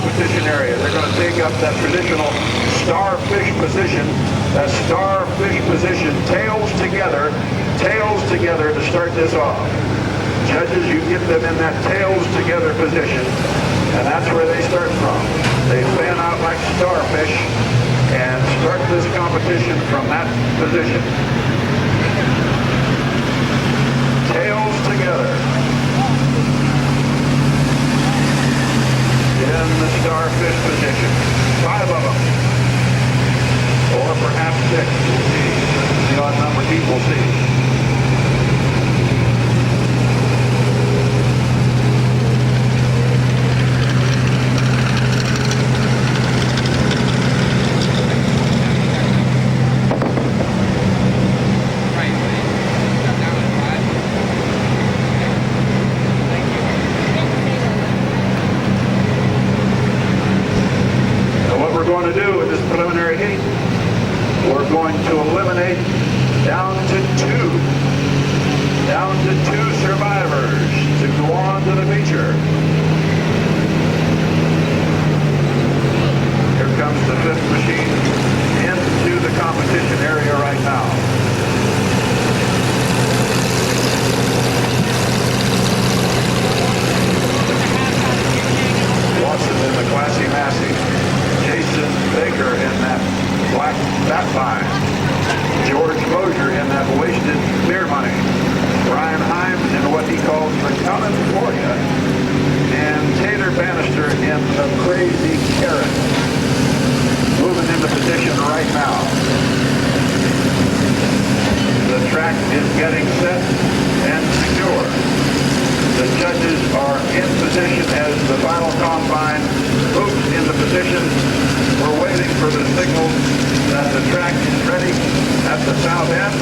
competition area. They're going to take up that traditional starfish position. That starfish position, tails together to start this off. Judges, you get them in that tails together position, and that's where they start from. They fan out like starfish and start this competition from that position. Tails together. In the starfish position. 5 of them. Or perhaps 6. We'll see. The odd number people see. We're going to eliminate down to 2 survivors to go on to the feature. Here comes the 5th machine into the competition area right now. Watson in the Classy Massey. Jason Baker in that black bat line. George Mosier in that wasted beer money. Brian Himes in what he calls the California. And Taylor Bannister in the Crazy Carrot. Moving into position right now. The track is getting set and secure. The judges are in position as the final combine moves into position. We're waiting for the signal that the track is ready at the south end.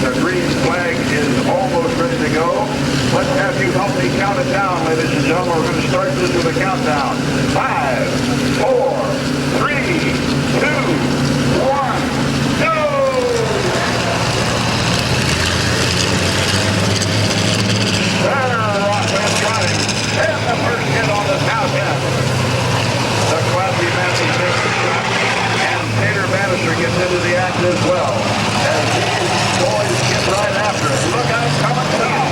The green flag is almost ready to go. Let's have you help me count it down, ladies and gentlemen. We're going to start this with a countdown. 5, 4, 3, 2, 1, go! And the first hit on the south end. The Classy Massey takes the shot, and Taylor Bannister gets into the act as well. As these boys get right after it. Look out, coming south.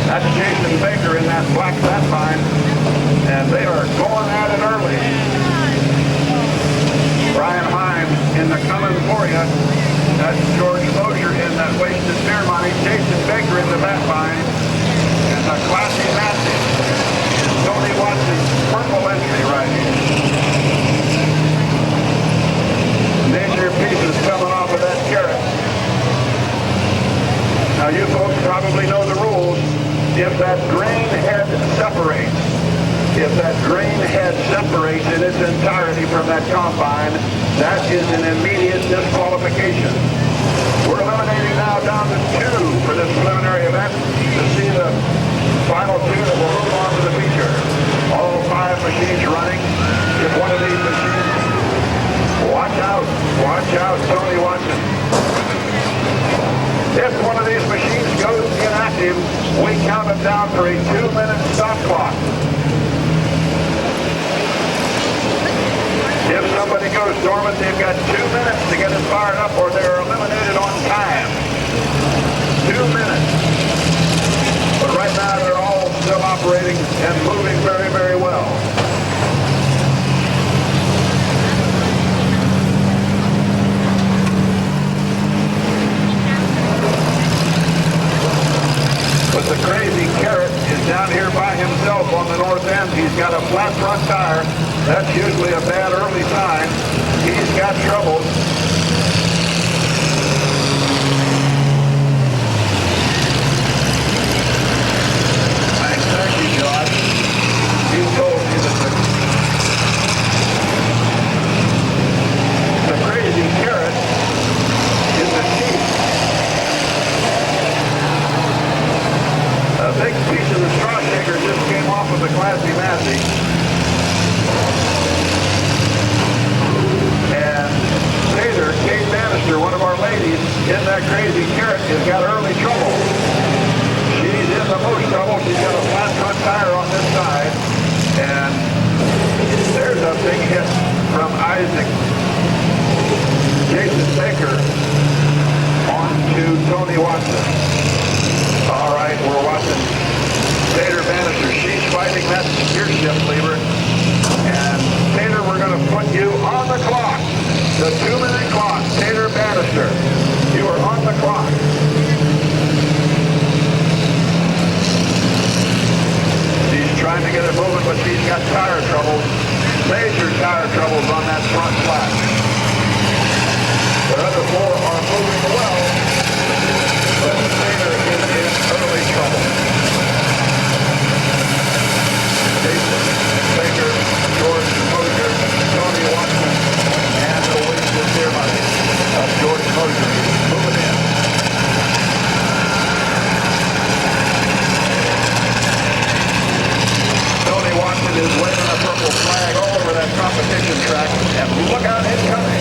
That's Jason Baker in that black bat line, and they are going at it early. Brian Himes in the coming for you. That's George Mosier in that wasted beer money. Jason Baker in the bat line. And the Classy Massey is Tony Watson's purple entry right here. Major pieces coming off of that carrot. Now you folks probably know the rules. If that grain head separates, in its entirety from that combine, that is an immediate disqualification. We're eliminating now down to 2 for this preliminary event to see the final 2 that will move on to the feature. All 5 machines running. If one of these machines, watch out, Tony Watson. If one of these machines goes inactive, we count it down for a 2-minute stop clock. If somebody goes dormant, they've got 2 minutes to get it fired up or they're eliminated on time. 2 minutes. But right now they're all still operating and moving very, very well. But the Crazy Carrot is down here by himself on the north end. He's got a flat front tire. That's usually a bad early sign. He's got trouble. Thank you, Josh. You told me that the Crazy Carrot is the chief. A big piece of the straw shaker just came off of the Classy Massey. And Taylor crazy carrot has got early trouble. She's in the most trouble. She's got a flat front tire on this side. And there's a big hit from Isaac. Jason Baker onto Tony Watson. All right, we're watching Tater Bannister. She's fighting that gear shift lever. And Tater, we're going to put you on the clock. The 2-minute clock. Tater Bannister, you are on the clock. She's trying to get it moving, but she's got tire troubles. Major tire troubles on that front flat. The other four are moving well, but Tater is in early trouble. Jason Baker, George Mosier, Tony Watson, and the wasted ceremony of George Mosier moving in. Tony Watson is waving a purple flag all over that competition track, and look out, incoming.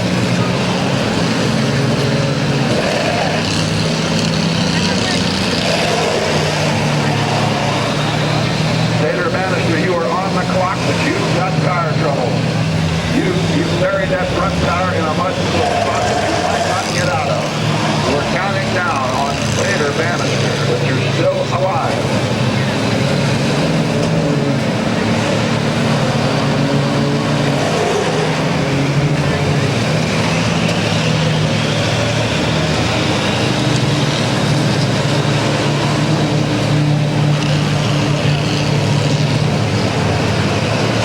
Tater Bannister, you are on the clock, but you've got tire trouble. You've buried that front tire in a mud spot that you might not get out of. We're counting down on Tater Bannister, but you're still alive.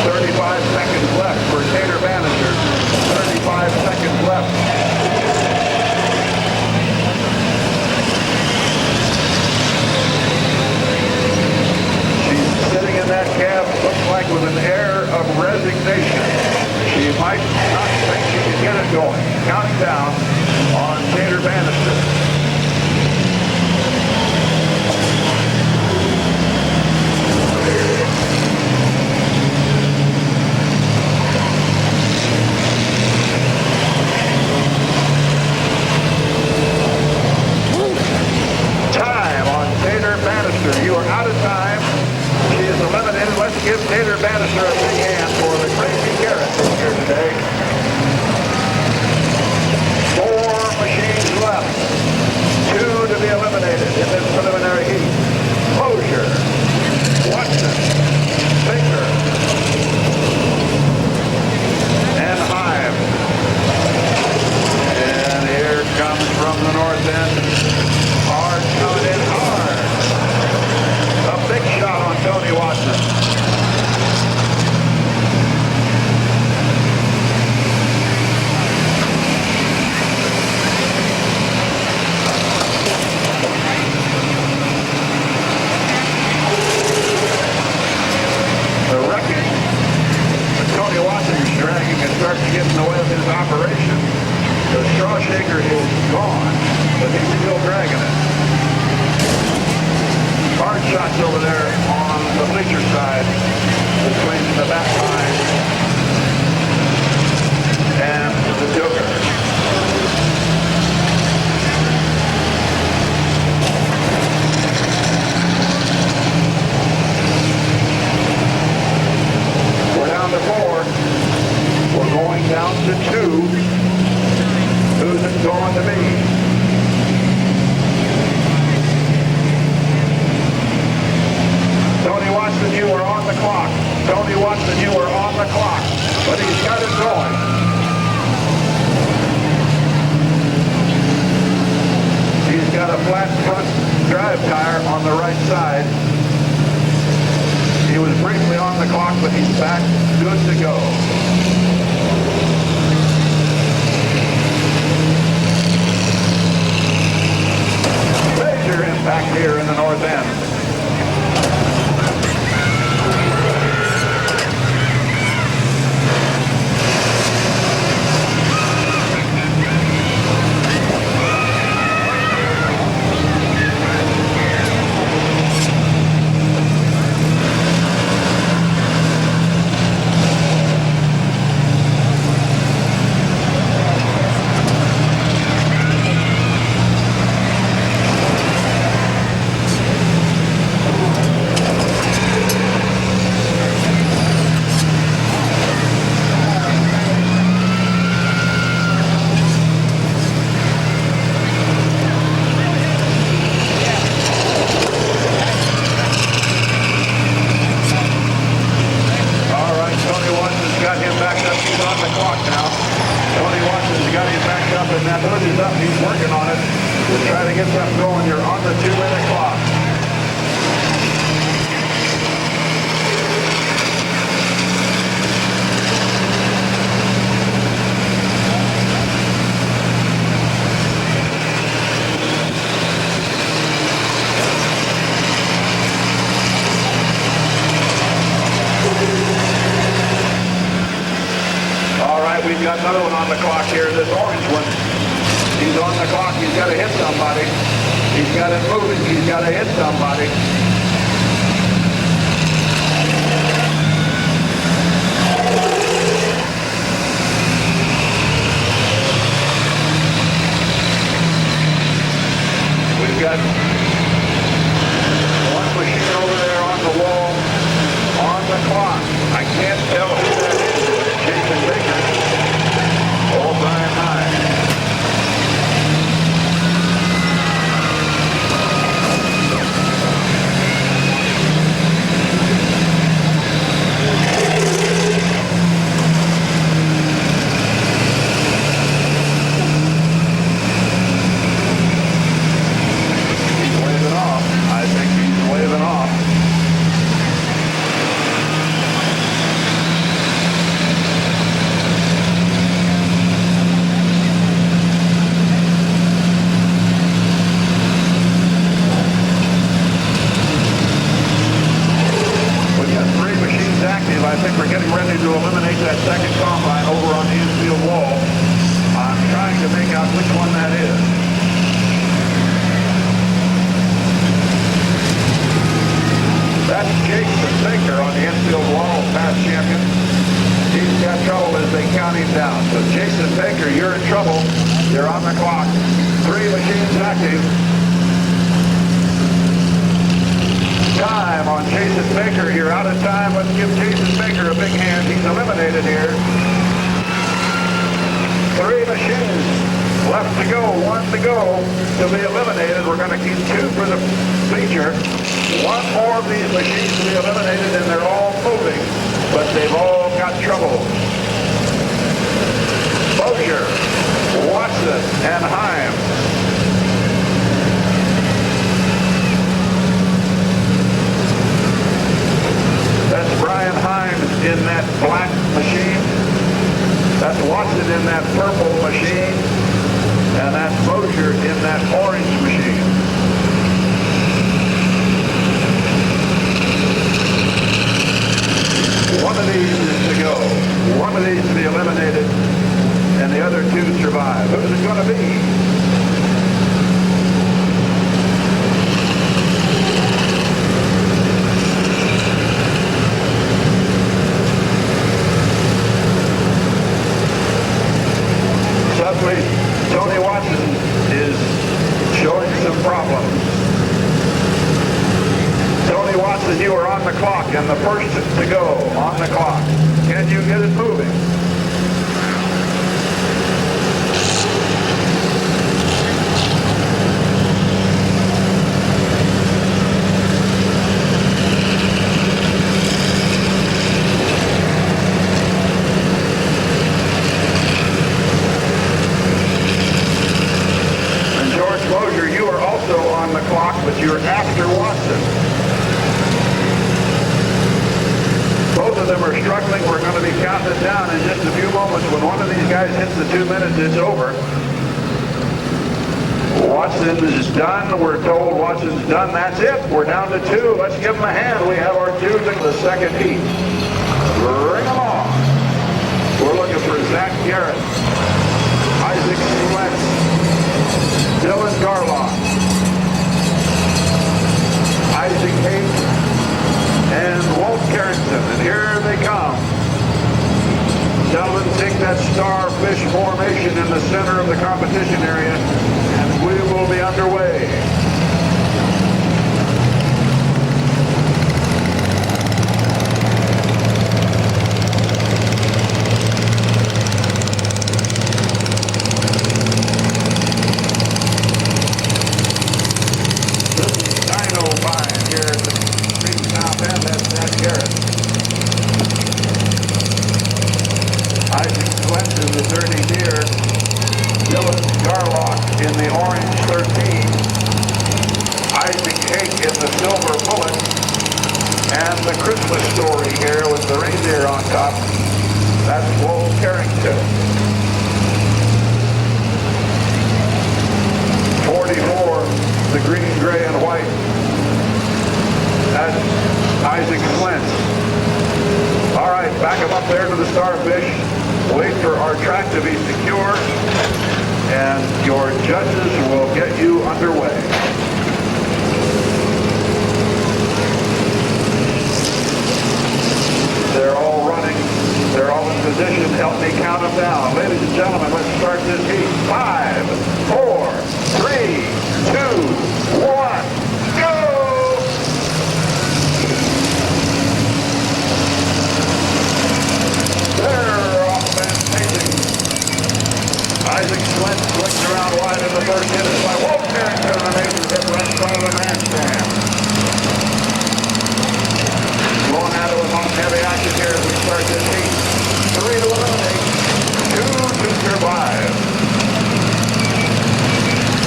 35 seconds left for Tater Bannister. 35 seconds left. She's sitting in that cab, looks like with an air of resignation. She might not think she can get it going. Counting down on Tater Bannister. You are out of time. She is eliminated. Let's give Tater Bannister a big hand for the crazy carrot here today. 4 machines left. 2 to be eliminated in this preliminary heat. Mosier, Watson, Baker, and Hive. And here comes from the north end. Hard coming in hard. A big shot on Tony Watson. The wrecking that Tony Watson is dragging and starting to get in the way of his operation. The straw shaker is gone, but he's still dragging it. Hard shots over there on the bleacher side between the back line and the Joker. We're down to 4. We're going down to 2. Who's it going to be? Tony Watson, you are on the clock. Tony Watson, you are on the clock. But he's got it going. He's got a flat front drive tire on the right side. He was briefly on the clock, but he's back good to go. Major impact here in the north end. To try to get something going, you're on the 2-minute clock. All right, we've got another one on the clock here, this orange one. He's on the clock, he's got to hit somebody. He's got it moving, he's got to hit somebody. We've got one machine over there on the wall, on the clock. I can't tell who that is. Jason Baker or Brian Hine. He's waving off. I think he's waving off. Active. I think we're getting ready to eliminate that second combine over on the infield wall. I'm trying to make out which one that is. That's Jason Baker on the infield wall, past champion. He's got trouble as they count him down. So Jason Baker, you're in trouble. You're on the clock. 3 machines active. Time on Jason Baker. You're out of time. Let's give Jason Baker a big hand. He's eliminated here. 3 machines left to go. 1 to go to be eliminated. We're going to keep 2 for the feature. 1 more of these machines to be eliminated, and they're all moving, but they've all got trouble. Bozier, Watson, and Himes. That's Brian Hines in that black machine. That's Watson in that purple machine. And that's Mosier in that orange machine. One of these is to go. One of these to be eliminated. And the other 2 survive. Who's it going to be? Tony Watson is showing some problems. Tony Watson, you are on the clock and the first to go on the clock. Can you get it moving? But you're after Watson. Both of them are struggling. We're going to be counting it down in just a few moments. When one of these guys hits the 2 minutes, it's over. Watson is done. We're told Watson's done. That's it. We're down to 2. Let's give them a hand. We have our 2 in the second heat. Bring them on. We're looking for Zach Garrett, Isaac Sweat, Dylan Garlock, Isaac Hayes, and Walt Carrington. And here they come. Gentlemen, take that starfish formation in the center of the competition area, and we will be underway. Isaac Sweat in the 30 deer, Dylan Garlock in the orange 13. Christmas story here with the reindeer on top. That's Wolf Carrington. 44, the green, gray, and white. That's Isaac Flint. All right, back him up there to the starfish. Wait for our track to be secure, and your judges will get you underway. They're all running. They're all in position. Help me count them down. Ladies and gentlemen, let's start this heat. 5, 4, 3, 2, 1, go! They're off fantastic. Isaac Flint flicked around wide in the first hit by Wolf Carrington, a major hit right in front of the grandstand. Going at it with on heavy action here as we start this heat. 3 to eliminate, 2 to survive.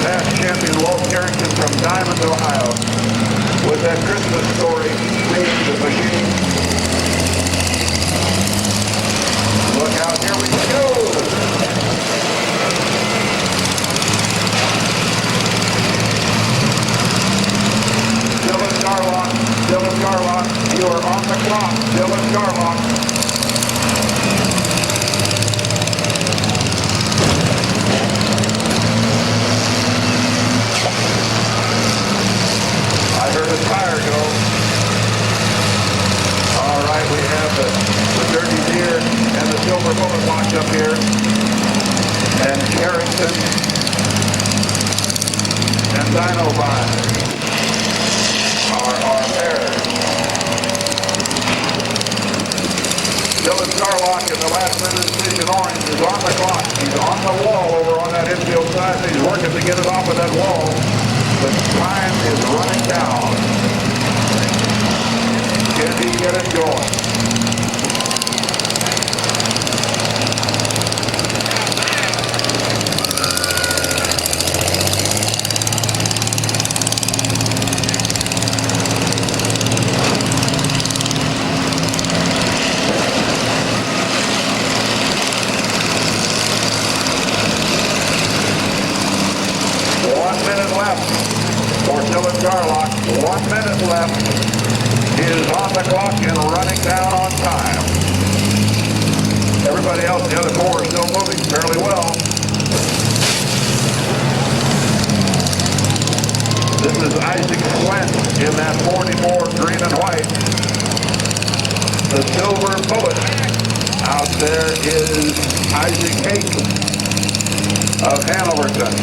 Past champion Wolf Carrington from Diamond, Ohio, with that Christmas story made the machine. Look out, here we go! Dylan Garlock, you are on the clock. Dylan Garlock. I heard a tire go. All right, we have the Dirty Deer and the Silver Bullet locked up here. And Carrington and Dino-Vine are pairs. Dylan Garlock in the last minute decision orange is on the clock. He's on the wall over on that infield side. He's working to get it off of that wall. The time is running down. Can he get it going? Garlock, 1 minute left, is on the clock and running down on time. Everybody else, the other 4 are still moving fairly well. This is Isaac Flint in that 44 green and white. The Silver Bullet out there is Isaac Hake of Hanoverton.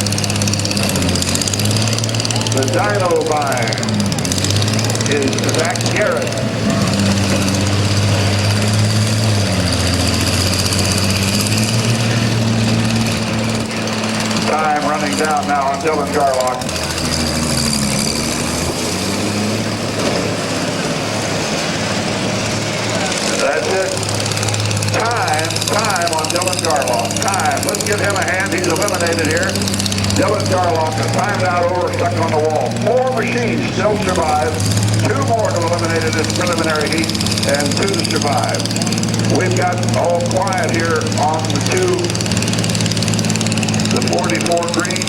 The Dino-Vine is Zach Garrett. Time running down now on Dylan Garlock. That's it. Time on Dylan Garlock. Time. Let's give him a hand. He's eliminated here. Dylan Garlock, a timed out over, stuck on the wall. 4 machines still survive. 2 more to eliminate in this preliminary heat, and 2 to survive. We've got all quiet here on the 44 green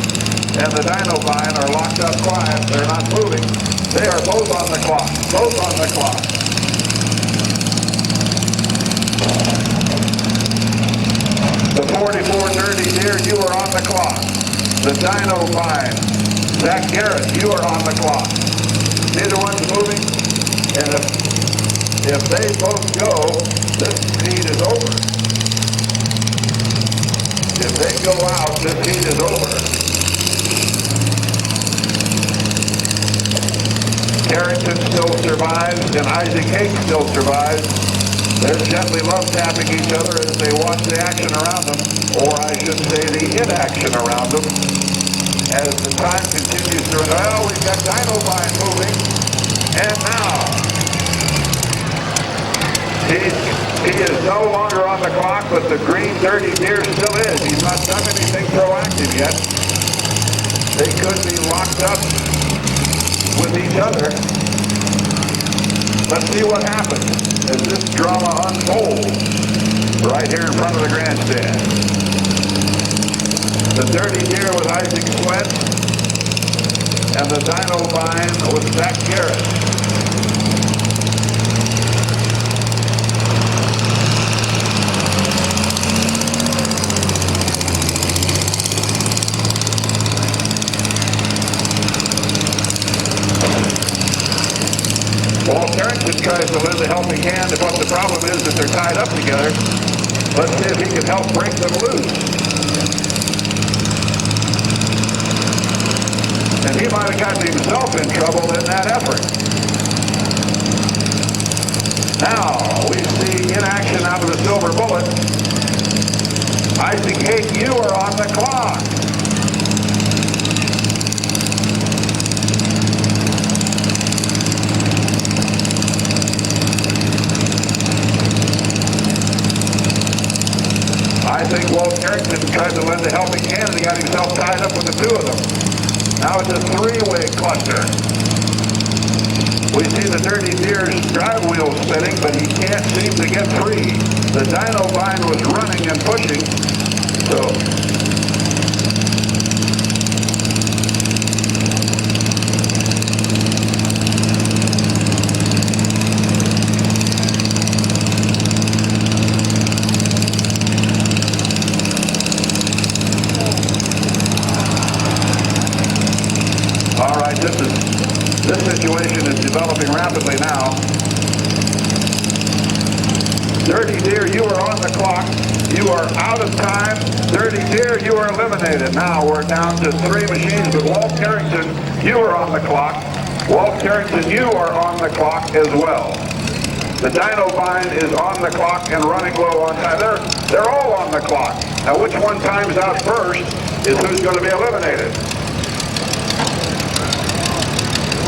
and the Dino-Vine are locked up quiet. They're not moving. They are both on the clock. Both on the clock. The 44 Dirty Deer, you are on the clock. The Dino-Vine, Zach Garrett, you are on the clock. Neither one's moving, and if they both go, this heat is over. If they go out, this heat is over. Carrington still survives, and Isaac Hake still survives. They're gently love-tapping each other as they watch the action around them, or I should say the inaction around them. As the time continues to run, well, we've got Dino-Vine moving, and now he is no longer on the clock, but the green Dirty Deer still is. He's not done anything proactive yet. They could be locked up with each other. Let's see what happens as this drama unfolds right here in front of the grandstand. The Dirty Deer with Isaac Sweat and the Dino Vine with Zach Garrett. Walt Carrington tries to lend a helping hand, but the problem is that they're tied up together. Let's see if he can help break them loose. And he might have gotten himself in trouble in that effort. Now, we see in action out of the Silver Bullet. Isaac Haight, you are on the clock. I think Walt Carrington tried to lend a helping hand and he got himself tied up with the two of them. Now it's a three-way cluster. We see the Dirty Deer's drive wheel spinning, but he can't seem to get free. The Dino Vine was running and pushing, so... This situation is developing rapidly now. Dirty Deer, you are on the clock. You are out of time. Dirty Deer, you are eliminated. Now we're down to 3 machines, but Walt Carrington, you are on the clock. Walt Carrington, you are on the clock as well. The Dino Vine is on the clock and running low on time. They're all on the clock. Now which one times out first is who's going to be eliminated.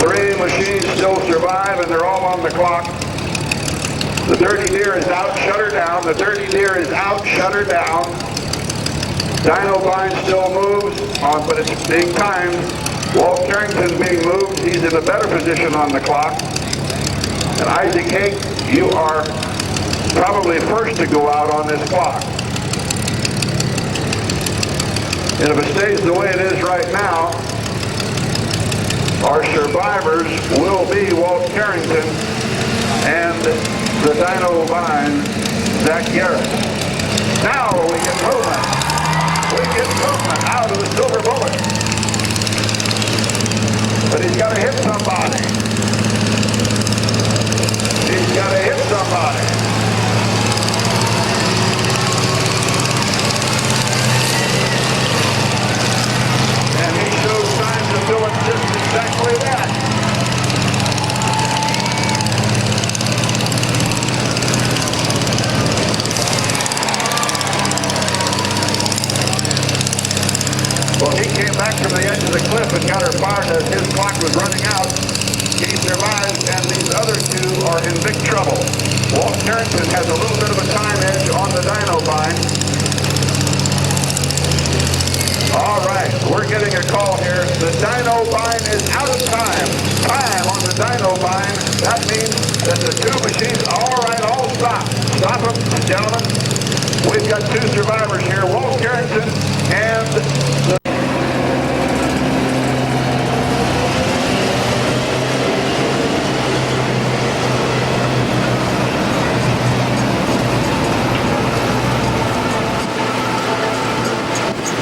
3 machines still survive, and they're all on the clock. The Dirty Deer is out, shut her down. The Dirty Deer is out, shut her down. Dino Vine still moves, but it's being timed. Walt Carrington's being moved. He's in a better position on the clock. And Isaac Haight, you are probably first to go out on this clock. And if it stays the way it is right now, our survivors will be Walt Carrington and the Dino Vine, Zach Garrett. Now we get movement. We get movement out of the Silver Bullet. But he's got to hit somebody. He's got to hit somebody. And he shows signs of doing just exactly that. Well, he came back from the edge of the cliff and got her fired as his clock was running out. He survived, and these other 2 are in big trouble. Walt Carrington has a little bit of a time edge on the Dino Vine. All right, we're getting a call here. The Dino Vine is out of time. Time on the Dino Vine. That means that the 2 machines, all right, all stop. Stop them, gentlemen. We've got 2 survivors here, Walt Carrington and the...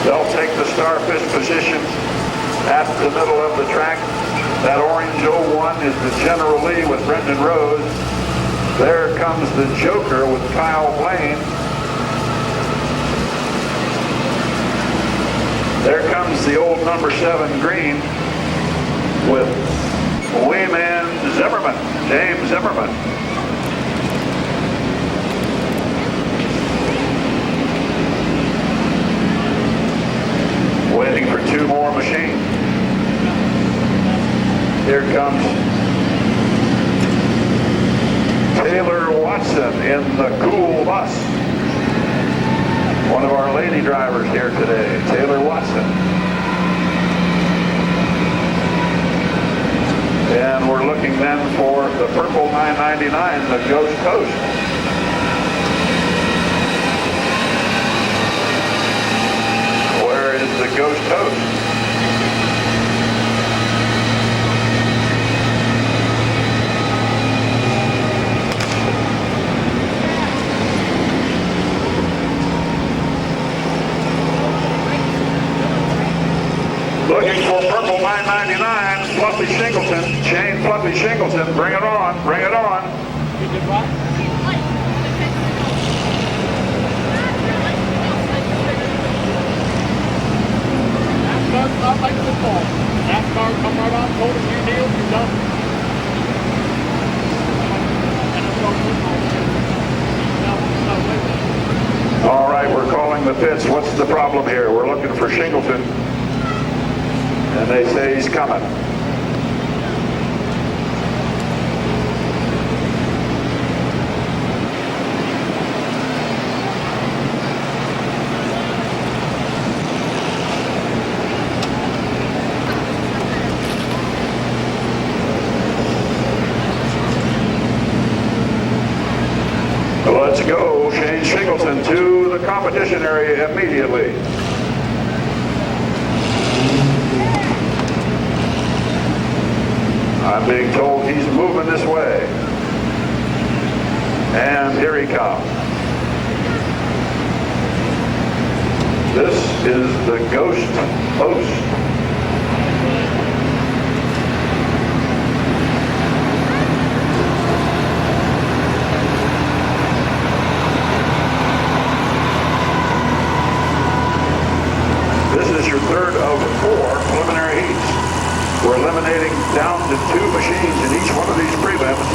They'll take the starfish position at the middle of the track. That orange 01 is the General Lee with Brendan Rose. There comes the Joker with Kyle Blaine. There comes the old number 7 green with Wayman Zimmerman, James Zimmerman. Waiting for 2 more machines. Here comes Taylor Watson in the cool bus. One of our lady drivers here today, Taylor Watson. And And we're looking then for the purple 999, the Ghost Toast. Where is the Ghost Toast? Looking for purple 999, Fluffy Shingleton, Shane Fluffy Shingleton, bring it on, bring it on. NASCAR's not like football. NASCAR come right on, told us you deal, you're done. All right, we're calling the pits. What's the problem here? We're looking for Shingleton. And they say he's coming. Let's go, Shane Shingleton, to the competition area immediately. I'm being told he's moving this way. And here he comes. This is the Ghost Toast. This is your third of 4 preliminary heats. We're eliminating down to 2 machines in each one of these prelims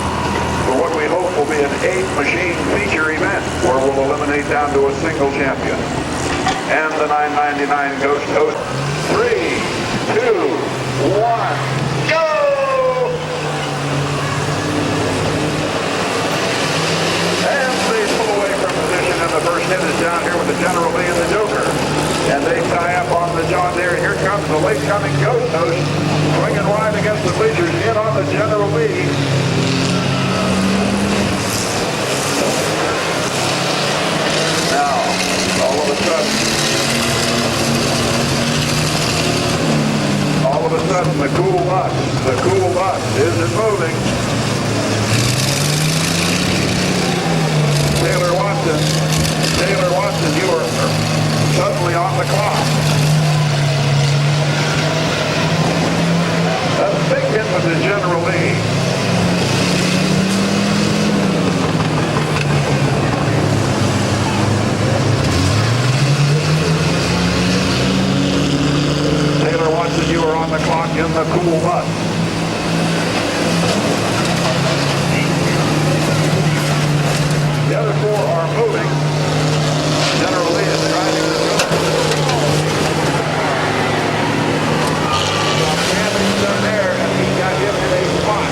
for what we hope will be an 8-machine feature event where we'll eliminate down to a single champion. And the 999 Ghost Toast. 3, 2, 1, go! And they pull away from position, and the first hit is down here with the General Lee and the Joker. And they tie up on the John Deere. Here comes the late coming Ghost Toast, swinging wide against the bleachers, in on the General Lee. Now, all of a sudden, the cool bus isn't moving. Taylor Watson, you are suddenly on the clock. A big hit with the General Lee. Taylor Watson, you are on the clock in the cool bus. The other 4 are moving. General Lee is driving the Joker. Camping's done there, and he got him in a spot.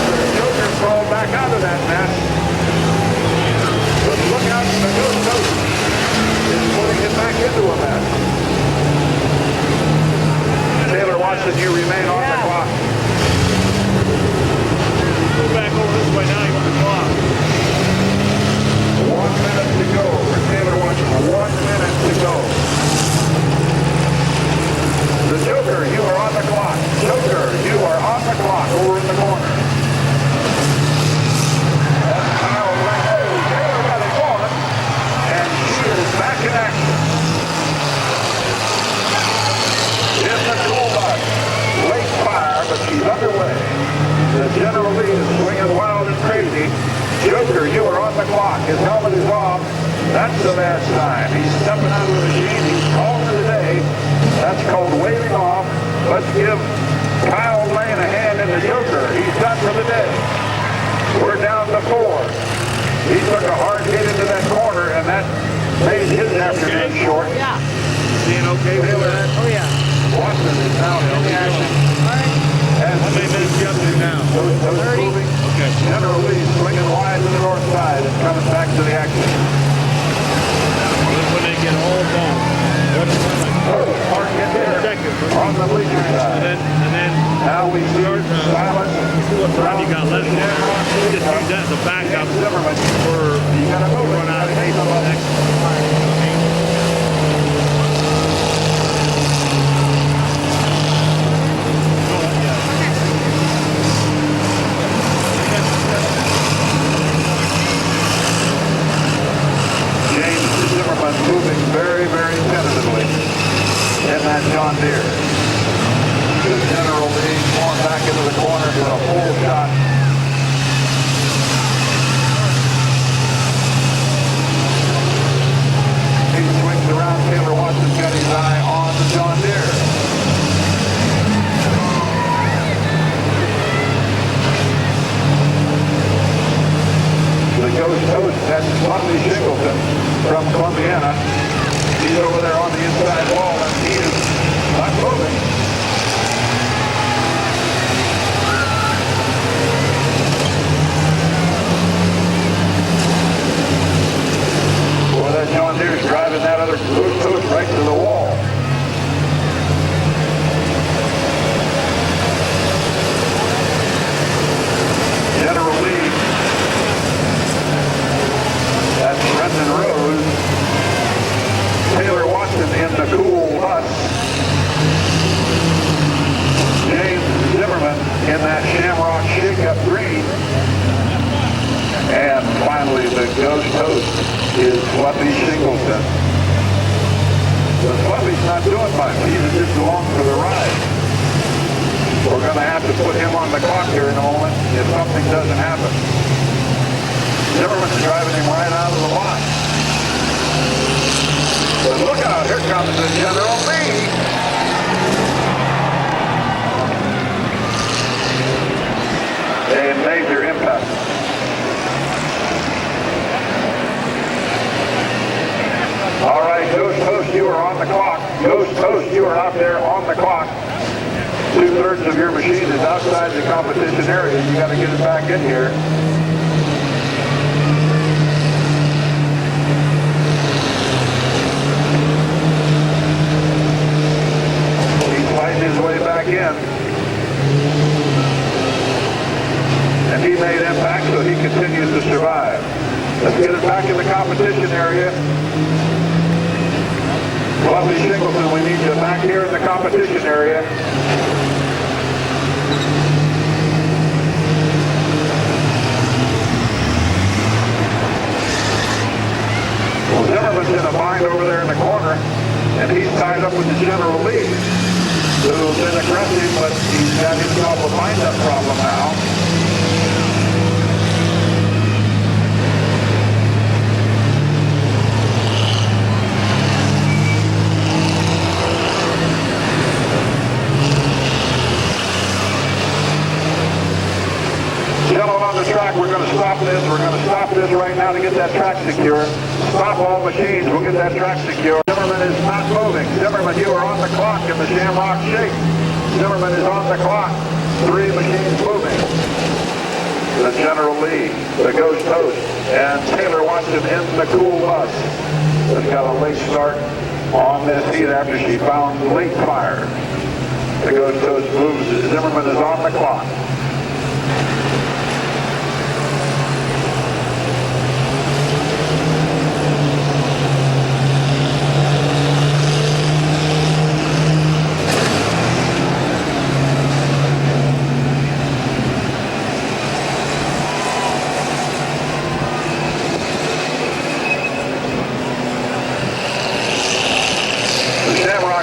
The Joker crawled back out of that mess. But look out, the Ghost Toast is putting it back into a mess. Taylor Watson, you remain on the clock. Go back over this way now, you want the clock. 1 minute to go for Taylor Watson. 1 minute to go. The Joker, you are on the clock. Joker, you are on the clock over in the corner. That's Kyle Lang. Oh, Taylor got it going. And she is back in action. In the cool bus. Late fire, but she's underway. The General Lee is swinging wild and crazy. Joker, you are on the clock. His helmet is off. That's the bad sign. He's stepping out of the machine. He's called for the day. That's called waving off. Let's give Kyle Lane a hand in the Joker. He's done for the day. We're down to 4. He took a hard hit into that corner, and that made his afternoon short. Yeah. Seeing okay with that? Oh, yeah. Watson is now in action. And how many minutes you up to now? 30. Okay. General Lee swinging wide to the north side and coming back to the action. When they get all done. What's time you got left there, you just use that as a backup for run out of heat on the next. Moving very, very tentatively in that John Deere. The General Lee going back into the corner for a full shot. He swings around. Taylor Watson's got his eye on the John Deere. The Ghost Host, that's Bobby Shingleton from Columbiana. He's over there on the inside wall, and he is not moving. Boy, that John Deere's driving that other Ghost Host right to the wall. General Lee. That's Brendan Rose. Taylor Watson in the cool bus. James Zimmerman in that Shamrock shake-up green. And finally, the Ghost Host is Fluffy Shingleton. But Fluffy's not doing much. He's just along for the ride. We're going to have to put him on the clock here in a moment if something doesn't happen. Zimmerman's driving him right out of the lot. But look out, here comes the General Lee. A major impact. All right, Ghost Host, you are on the clock. Ghost Host, you are out there on the clock. 2/3 of your machine is outside the competition area. You got to get it back in here. His way back in, and he made impact, so he continues to survive. Let's get it back in the competition area. Fluffy Shingleton, we need you back here in the competition area. Well, Zimmerman's in a bind over there in the corner, and he's tied up with the General Lee, who's been aggressive, but he's got himself a bind-up problem now. Gentlemen on the track, we're going to stop this. We're going to stop this right now to get that track secure. Stop all machines. We'll get that track secure. Zimmerman is not moving. Zimmerman, you are on the clock in the Shamrock Shake. Zimmerman is on the clock. 3 machines moving. The General Lee, the Ghost Host, and Taylor Watson in the cool bus. Has got a late start on this heat after she found late fire. The Ghost Host moves. Zimmerman is on the clock.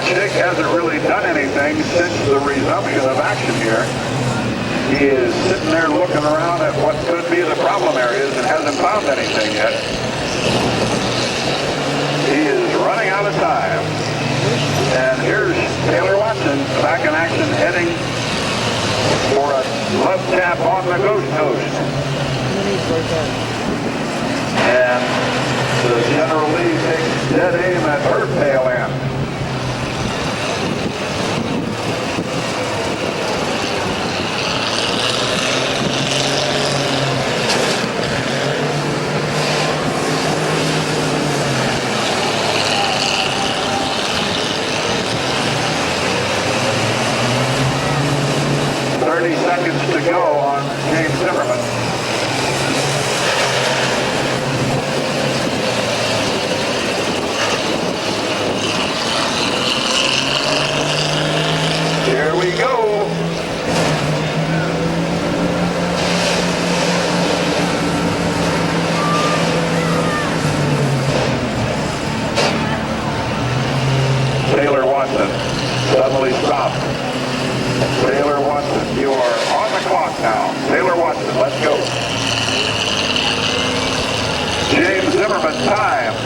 Shake hasn't really done anything since the resumption of action here. He is sitting there looking around at what could be the problem areas and hasn't found anything yet. He is running out of time. And here's Taylor Watson back in action, heading for a love tap on the Ghost Host. And the General Lee takes dead aim at her tail end. Seconds to go on Watson suddenly stopped. Taylor Watson, you are on the clock now. Taylor Watson, let's go. James Zimmerman, time.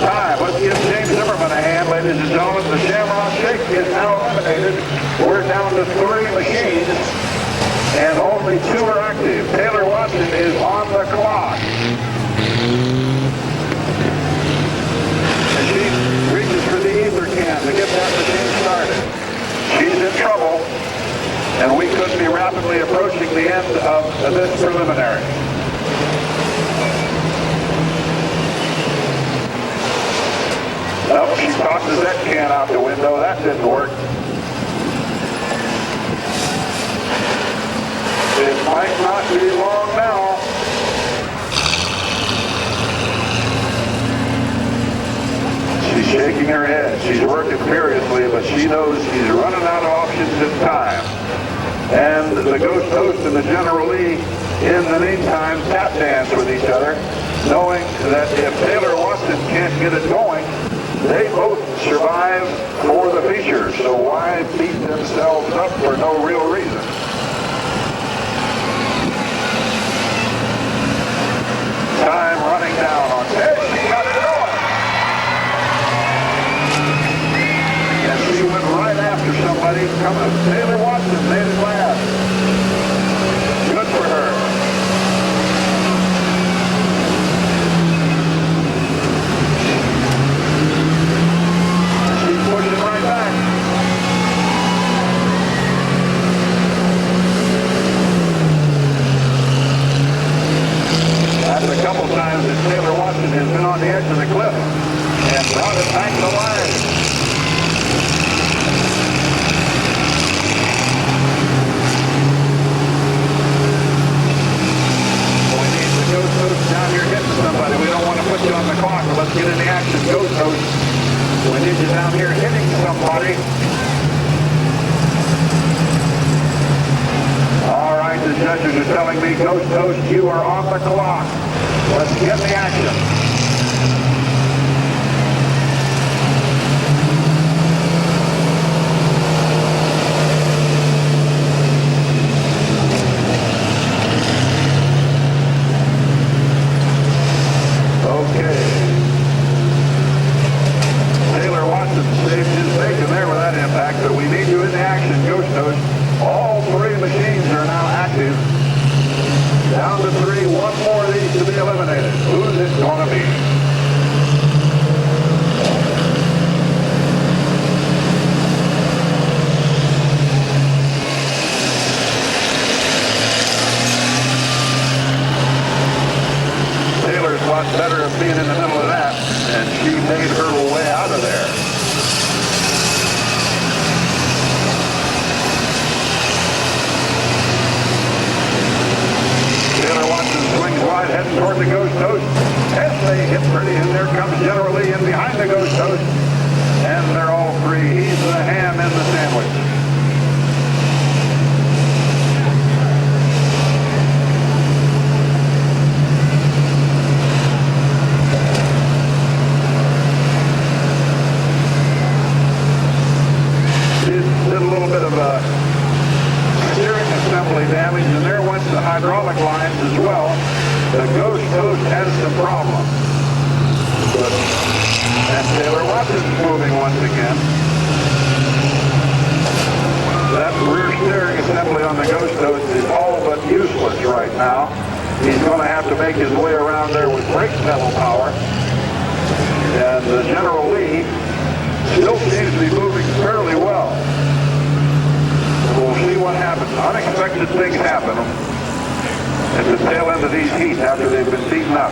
Let's give James Zimmerman a hand, ladies and gentlemen. The Shamrock Shake is now eliminated. We're down to 3 machines, and only 2 are active. Taylor Watson is on the clock. And she reaches for the ether can to get that machine started. She's in trouble, and we could be rapidly approaching the end of this preliminary. Nope, she tosses that can out the window. That didn't work. It might not be long now. She's shaking her head. She's working furiously, but she knows she's running out of options in time. And the Ghost Host and the General Lee, in the meantime, tap dance with each other, knowing that if Taylor Watson can't get it going, they both survive for the feature, so why beat themselves up for no real reason? Time running down on Ted. She got it going. And she went right after somebody. Taylor Watson made it last. Good for her. Pushing right back. That's a couple times that Taylor Watson has been on the edge of the cliff and brought it back to line. We need the Ghost Host down here hitting somebody. We don't want to put you on the clock, but let's get in the action. Ghost Host. We need you down here hitting somebody. All right, the judges are telling me, Ghost Host, you are on the clock. Let's get the action. Better of being in the middle of that, and she made her way out of there. Taylor Watson swings wide, heading toward the Ghost Host. As they hit pretty, and there comes General Lee in behind the Ghost Host, and they're all three. He's the ham in the sandwich. Damage, and there went the hydraulic lines as well. The Ghost Host has some problems. And Taylor Watson's moving once again. That rear steering assembly on the Ghost Host is all but useless right now. He's going to have to make his way around there with brake pedal power. And the General Lee still seems to be moving fairly well. We'll see what happens. Unexpected things happen at the tail end of these heats after they've been beaten up.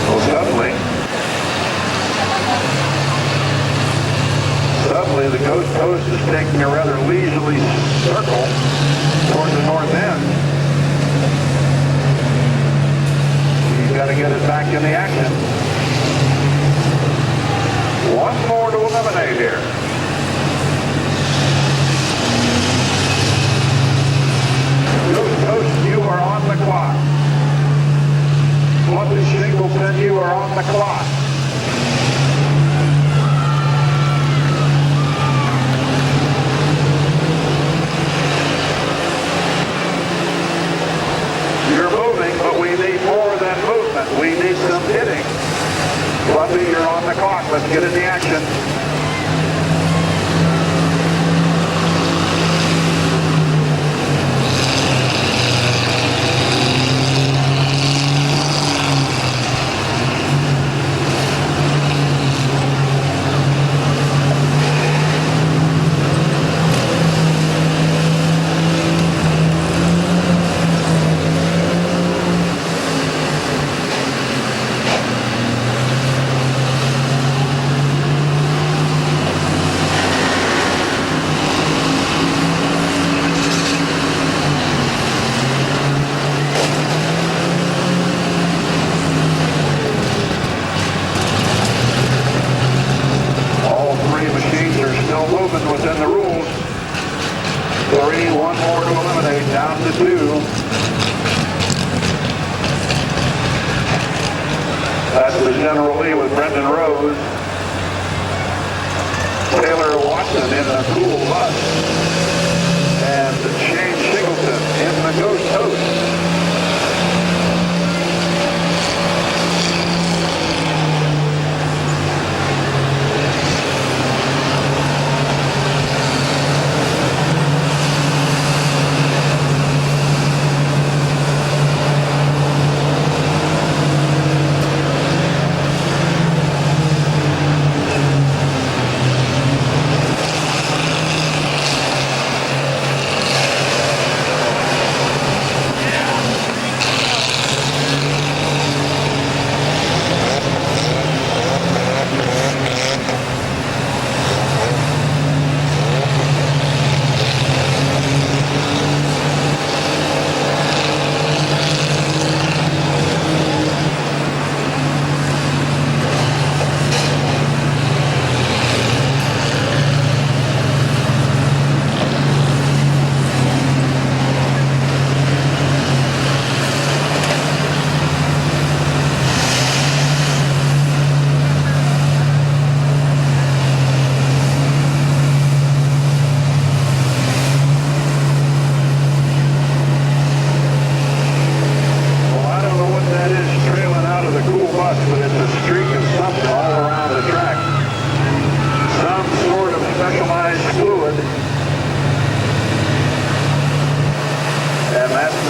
Well, suddenly the Ghost Host is taking a rather leisurely circle toward the north end. He's got to get it back in the action. One more to eliminate here. on the clock. You're moving, but we need more than movement. We need some hitting. Fluffy, you're on the clock. Let's get in the action. Within the rules. 3, 1 more to eliminate, down to 2. That's the General Lee with Brendan Rose. Taylor Watson in the cool bus. And Shane Singleton in the Ghost Host.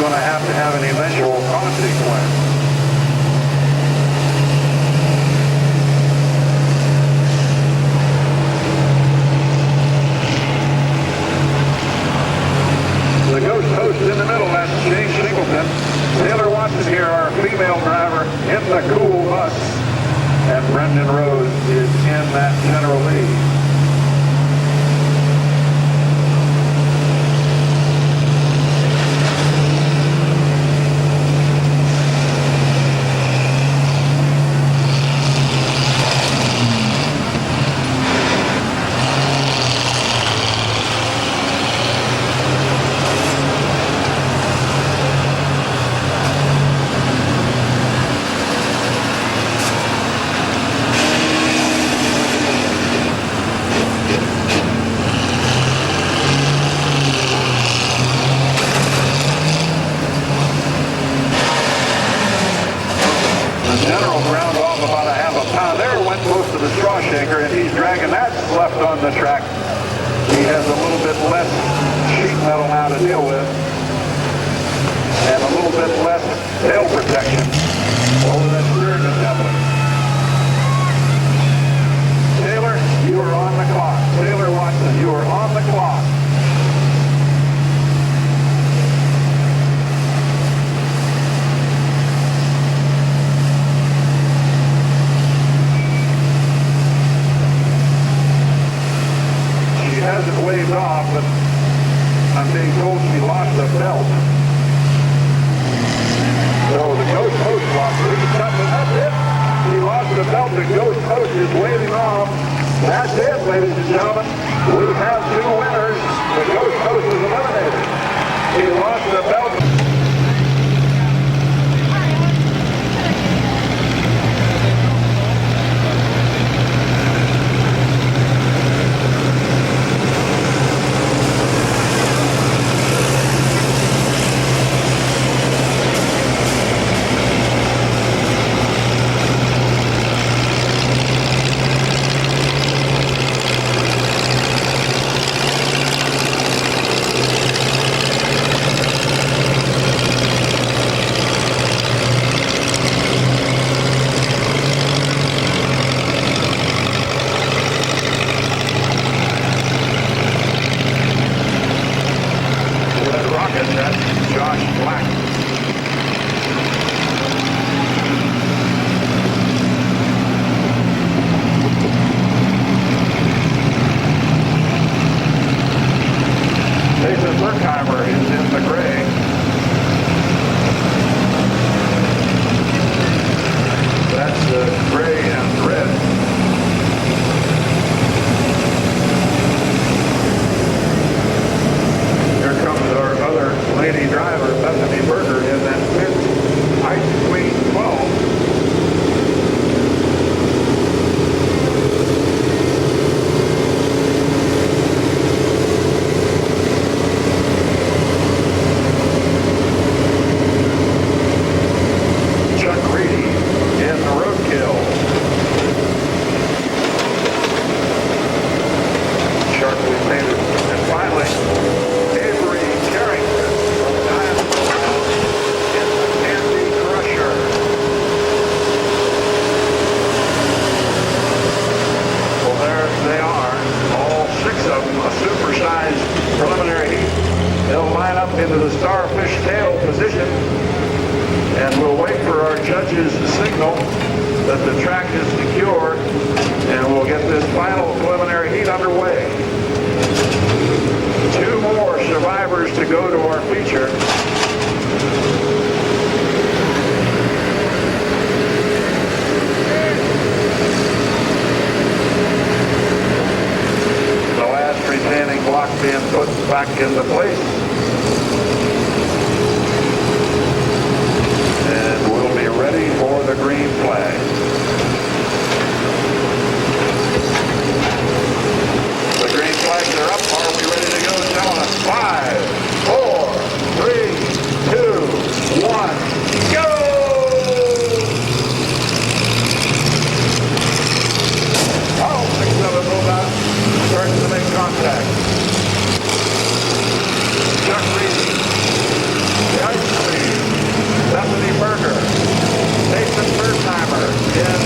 Going to have an eventual consequence. The Ghost Host in the middle, that's Shane Singleton. Taylor Watson here, our female driver, in the cool bus. And Brendan Rose is in that General Lee. And he's dragging that left on the track. He has a little bit less sheet metal now to deal with and a little bit less tail protection over that steering assembly. Taylor, you are on the clock. Taylor Watson, you are on the clock. Hasn't waved off, but I'm being told she lost the belt. So the Ghost Host lost it. That's it. She lost the belt. The Ghost Host is waving off. That's it, ladies and gentlemen. We have 2 winners. The Ghost Host is eliminated. She lost the belt. Josh Black. Jason Berkheimer is in the gray. That's gray and red. Here comes our other lady driver, Bethany Berger, in that fifth Ice Queen 12. Into the starfish tail position, and we'll wait for our judges' signal that the track is secure, and we'll get this final preliminary heat underway. 2 more survivors to go to our feature. The last retaining block being put back into place. And we'll be ready for the green flag. The green flags are up. Are we ready to go, gentlemen? 5, 4, 3, 2, 1, go! All 6 of them move out. Starting to make contact. Chuck Reedy. The Ice Queen. Bethany Berger, Jason Berkheimer in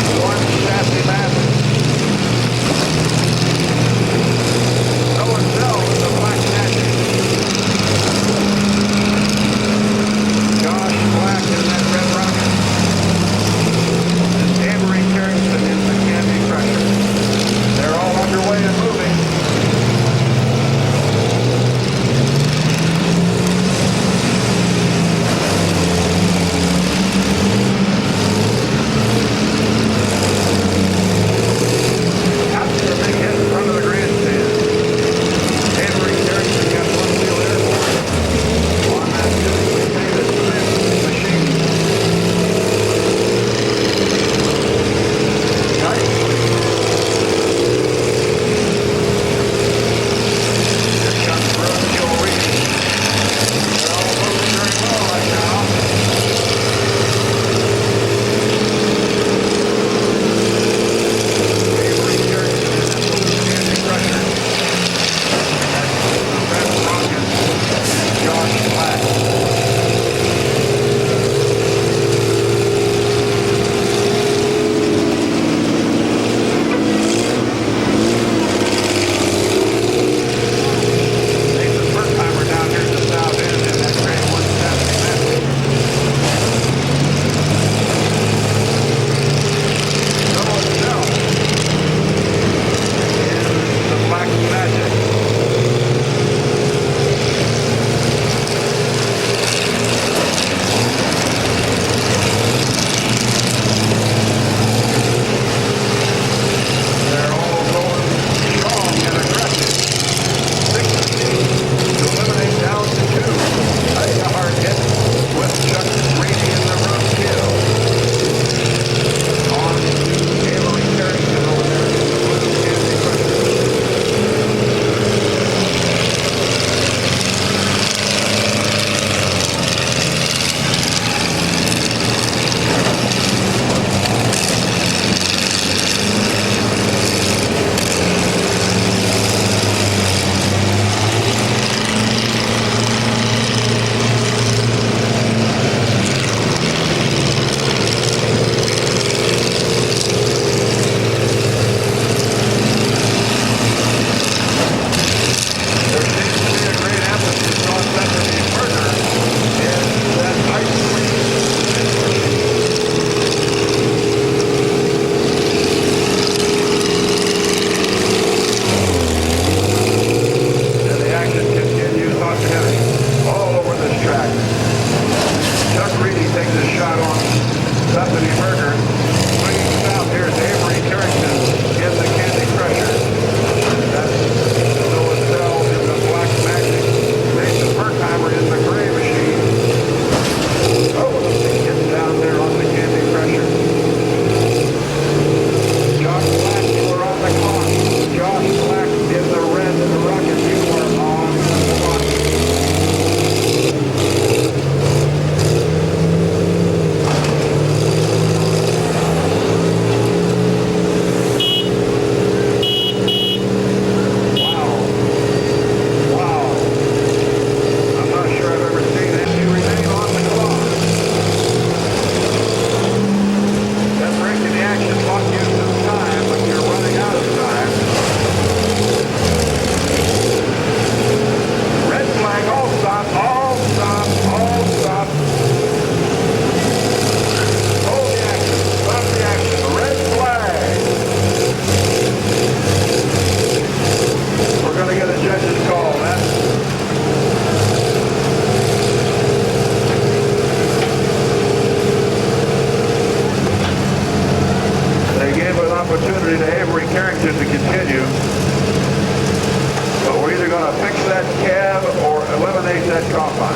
that combine.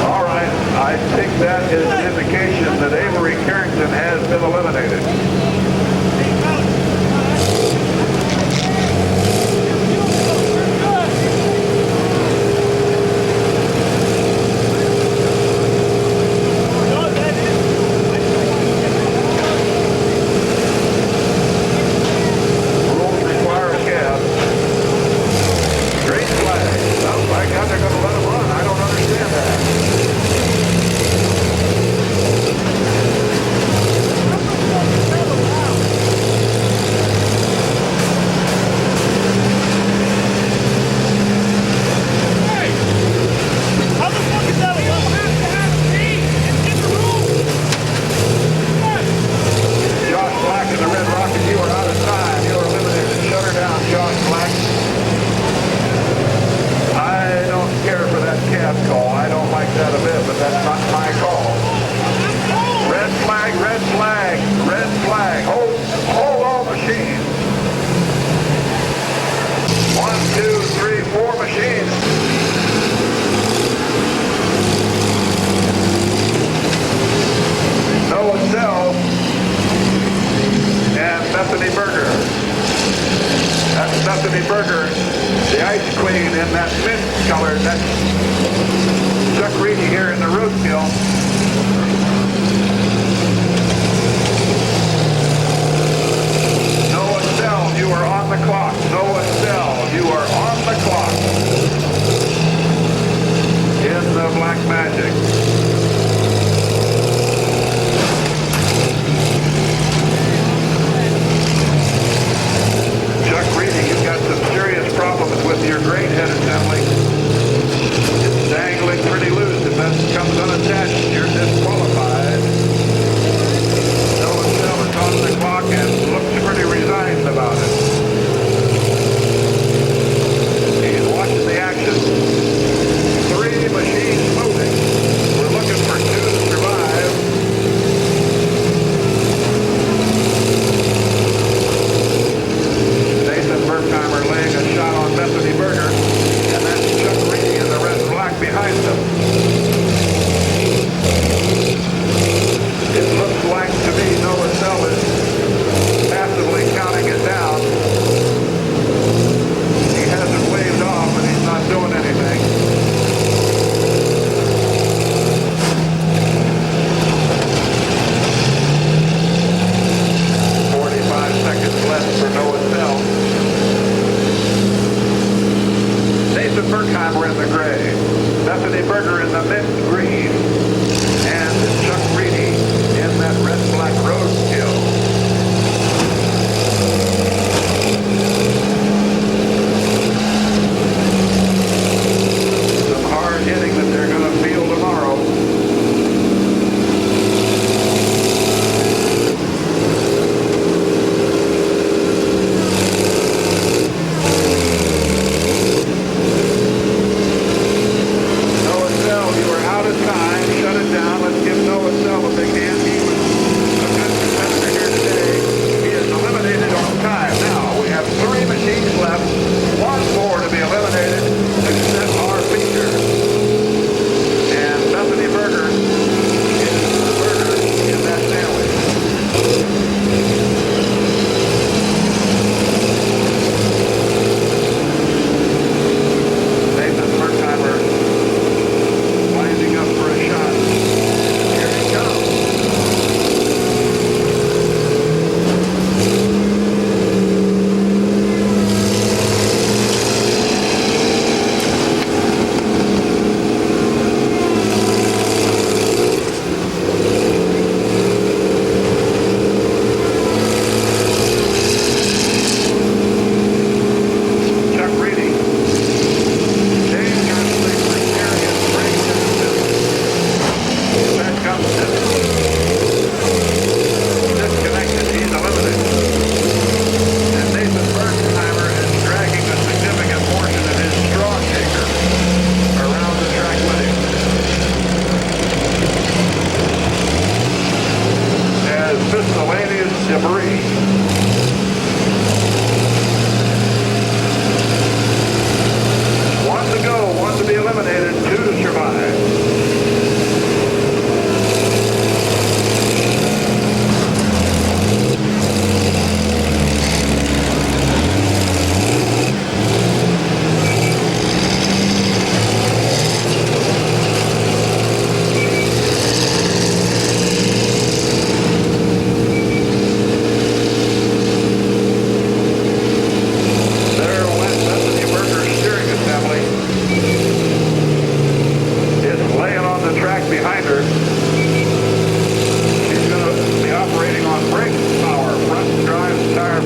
All right, I think that is an indication that Avery Carrington has been eliminated. Rules require a cab. Green flag. Sounds like how they're going to let him run. I don't understand that. How the fuck is that allowed? You have to have a seat. It's in the rules. Josh Black in the Red Rocket, you are out of time. You are eliminated. Shut her down, Josh Black. I don't care for that cab call. I don't like that a bit, but that's not my call. Red flag, red flag, red flag. Hold all machines. 1, 2, 3, 4 machines. Noah Sell and Bethany Berger. That's Bethany Berger, the ice queen in that mint color. That's Chuck Reedy here in the roadkill. Noah Sell, you are on the clock. Noah Sell, you are on the clock in the Black Magic. Chuck Reedy, you've got some serious problems with your grain head assembly. It's dangling pretty loose. If that comes unattached, you're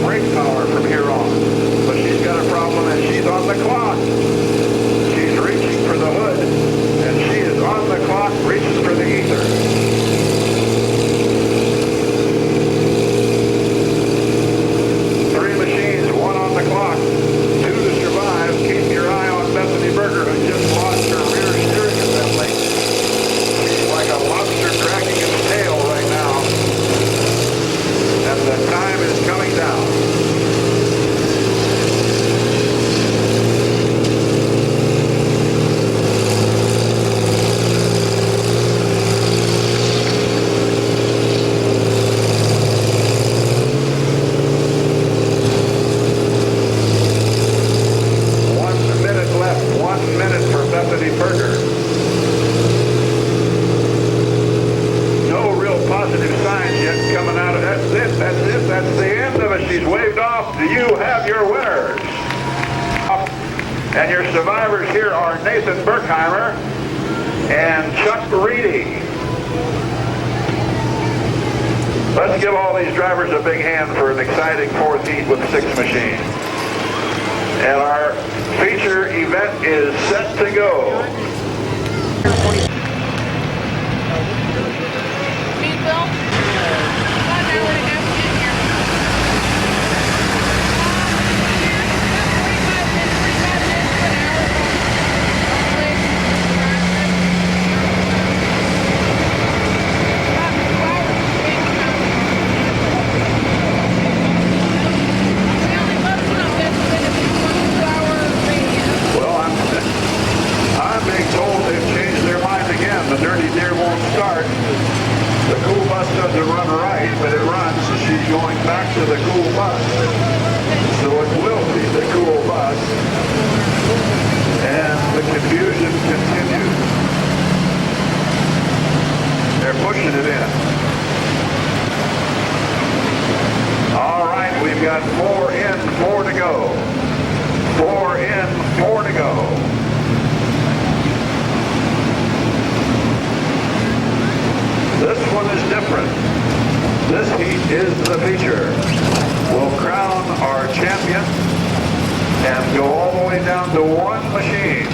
brake power from here on. But she's got a problem and she's on the clock. She's reaching for the hood and she is on the clock, reaches for the ether. Three machines, one on the clock, two to survive. Keep your eye on Bethany Berger, who just lost her rear steering assembly. She's like a lobster dragging its tail right now. And the time is coming down. That's the end of it. She's waved off. You have your winners. And your survivors here are Nathan Berkheimer and Chuck Reedy. Let's give all these drivers a big hand for an exciting fourth heat with 6 machines. And our feature event is set to go. Meadville? About an hour and a half to get here. 45 minutes to an hour. About 2 hours to get here. The only motion on this is that it's 1 2-hour radius. Well, I'm being told they've changed their mind again. The Dirty Deer won't start. The cool bus doesn't run right, but it runs, so she's going back to the cool bus. So it will be the cool bus. And the confusion continues. They're pushing it in. All right, we've got 4 in, 4 to go. 4 in, 4 to go. This one is different. This heat is the feature. We'll crown our champion and go all the way down to 1 machine.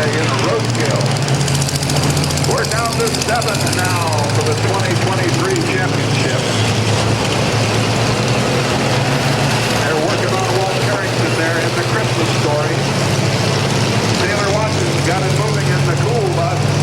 today in roadkill. We're down to 7 now for the 2023 championship. They're working on Walt Carrington there in the Christmas Story. Taylor Watson's got it moving in the cool bus.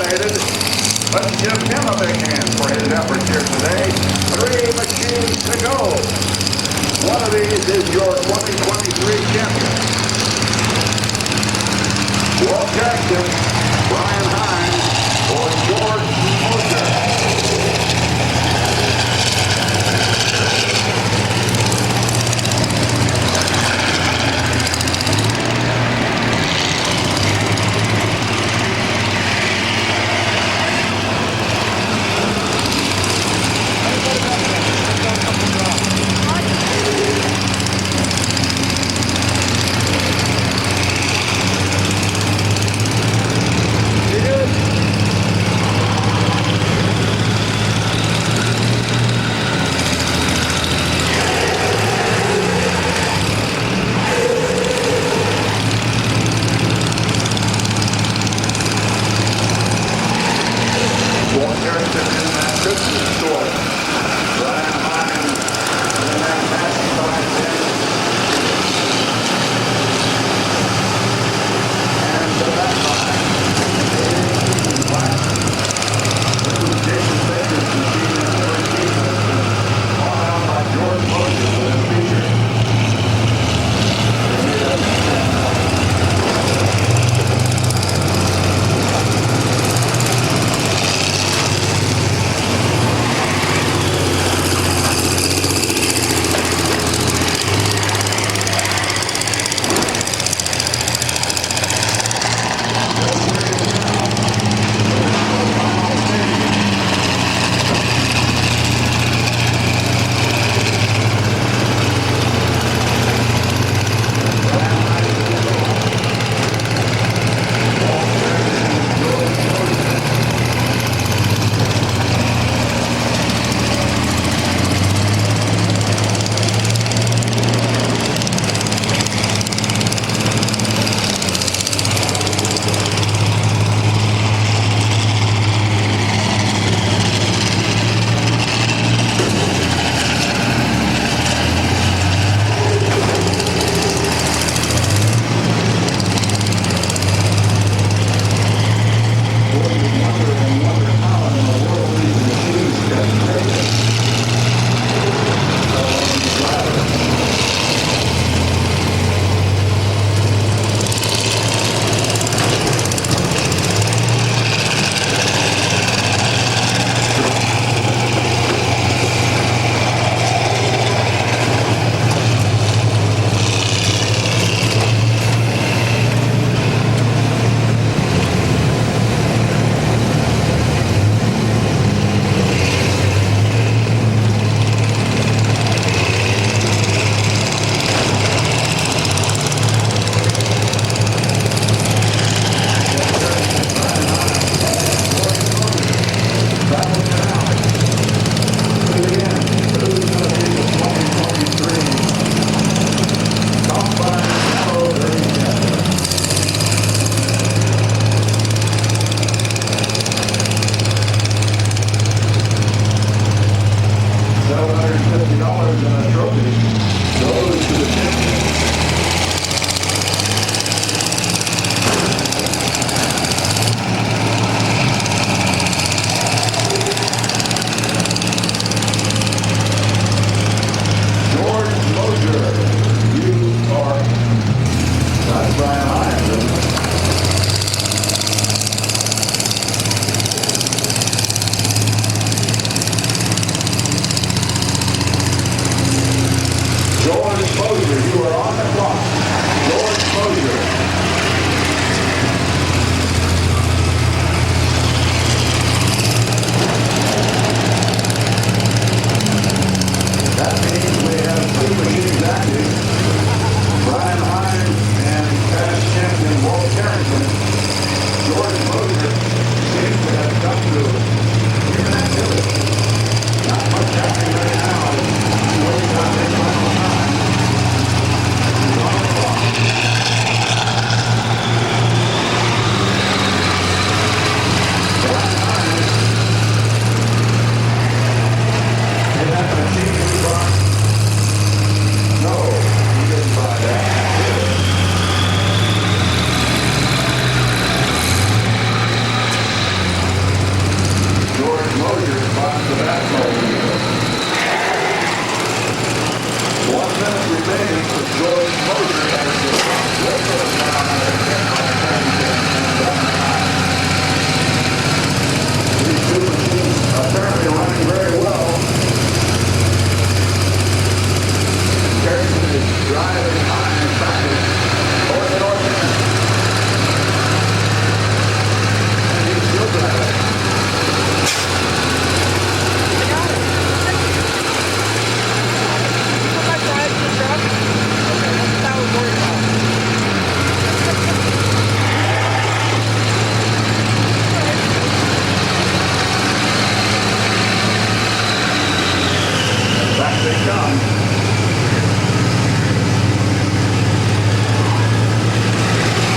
eliminated. Let's give him a big hand for his efforts here today. 3 machines to go. One of these is your 2023 champion. Walt Jackson, Brian Hines, or George Mosher.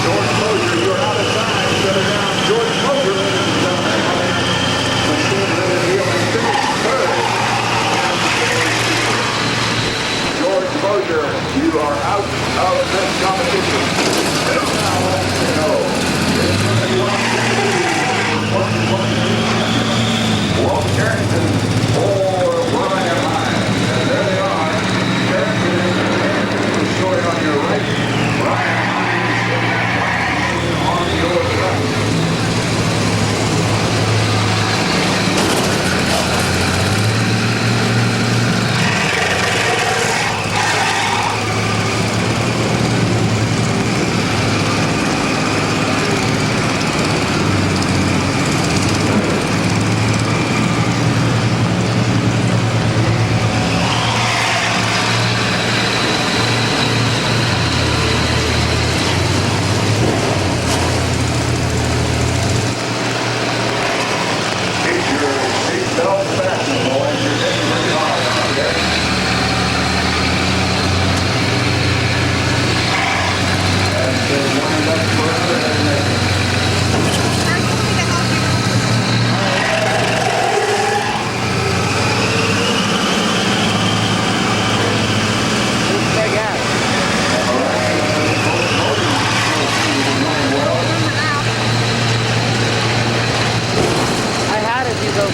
George Mosier, you're out of time. Settle down. George Mosier, ladies and gentlemen. Machine Living Healing finished third. George Mosier, you are out of this competition. And now, you know, Walt Carrington for Brian Hines. And there they are. Carrington, the story on your right. Brian Hines on your left.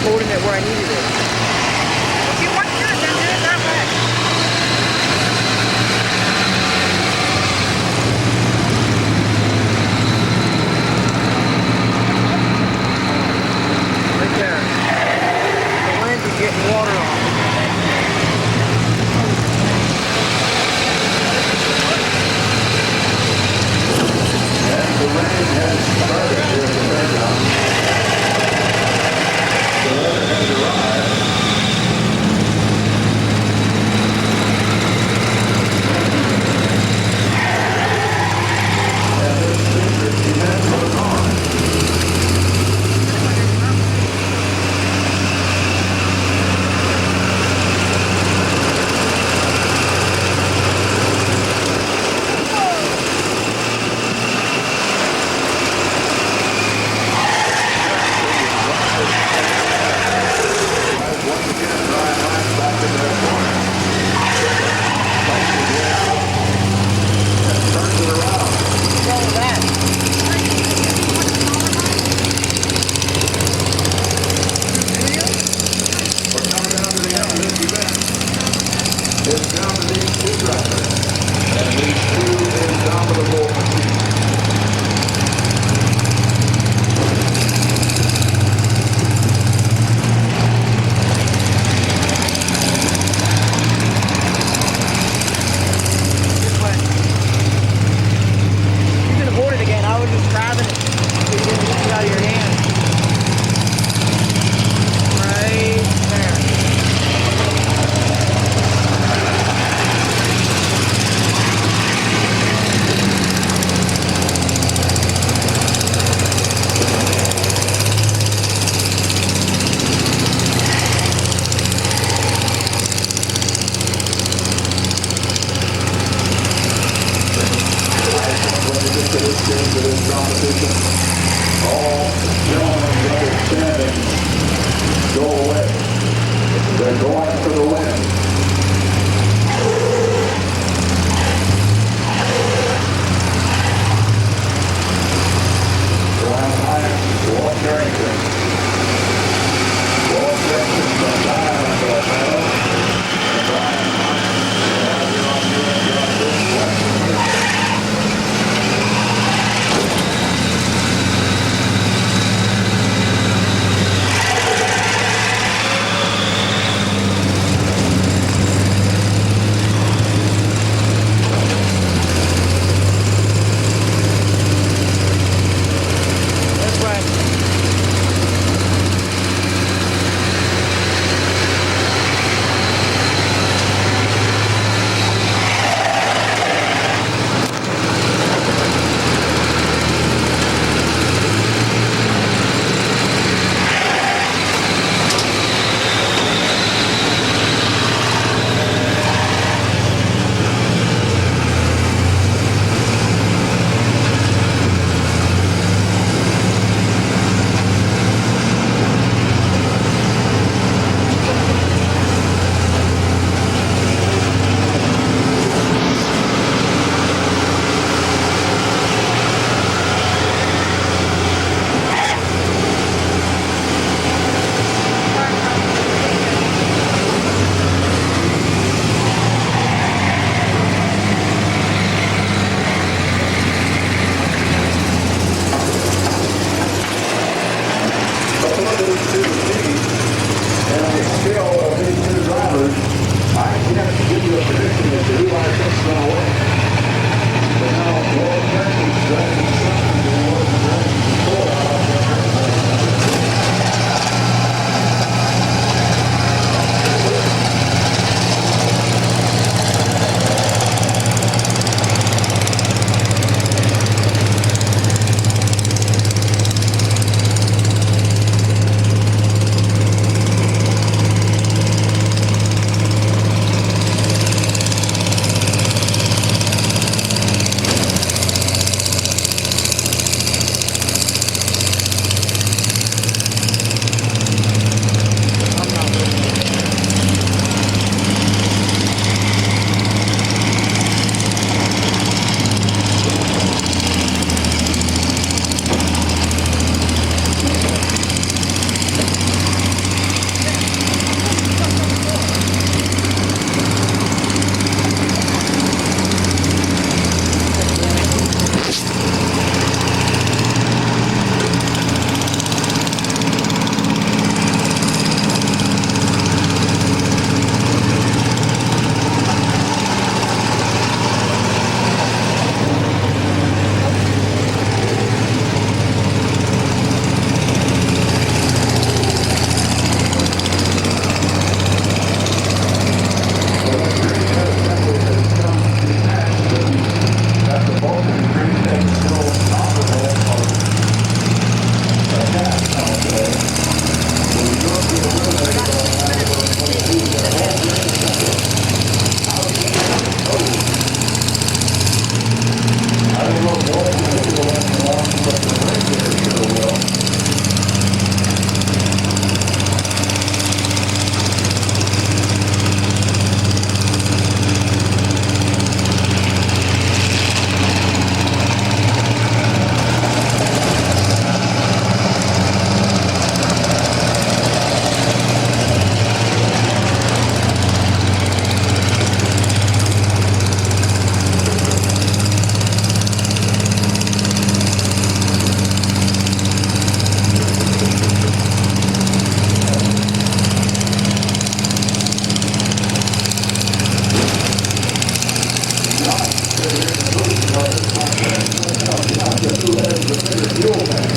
Holding it where I needed it. If you want yours, then do it that way. Right there. The lens is getting water on. And the rain has started here at the fairground. The weather has arrived. And this secret event goes on. Once again, Brian Hines back in that corner. Fights the ground and turns it around. What's wrong with that? We're coming down to the end of this event. It's down to these two drivers and these two indomitable machines. You can hold it again. I was just grabbing it so you didn't get it out of your hand. Right there. When you get to this game, to this competition, all gentlemen that are standing go away. They're going for the win. Brian Hines, Walt Carrington. Walt Carrington from Diamond, Colorado. And Brian Hines, you're on this one. fuel tank.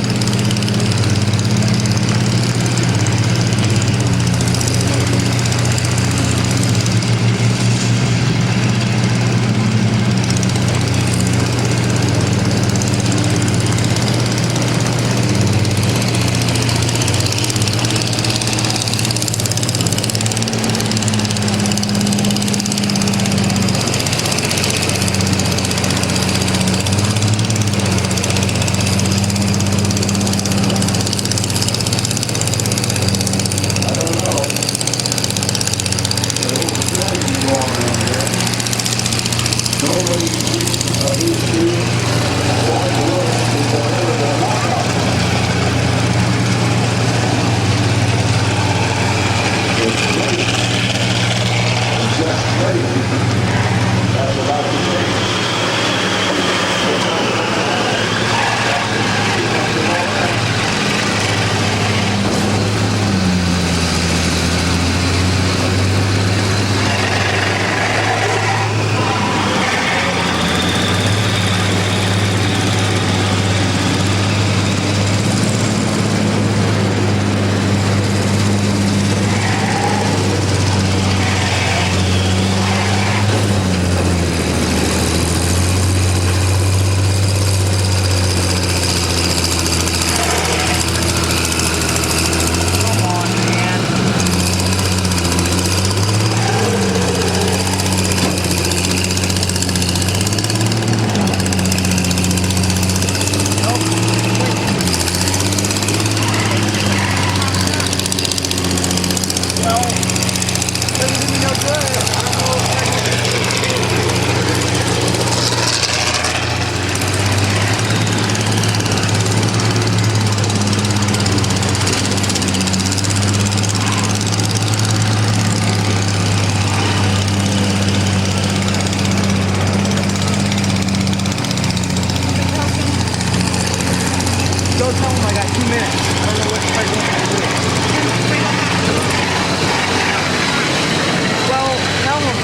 Go tell him I got 2 minutes. I don't know what the heck to do. Well, tell him.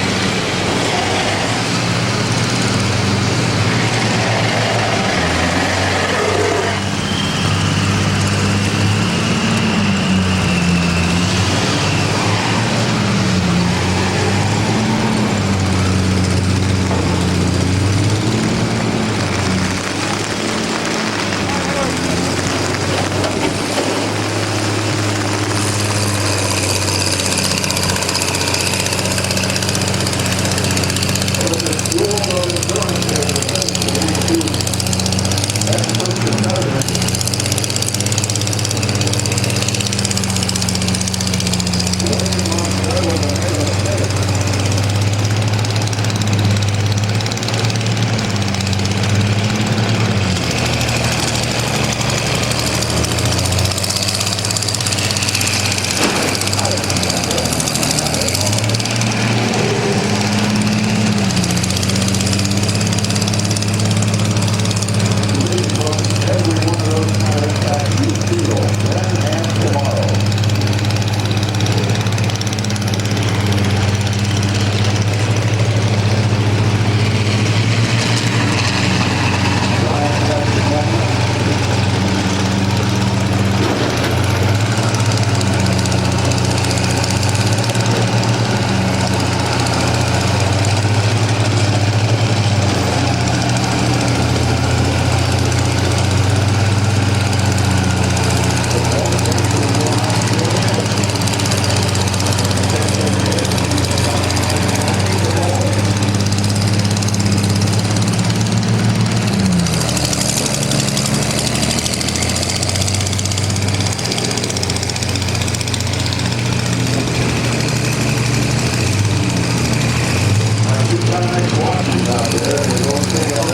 Watching out there, we're going to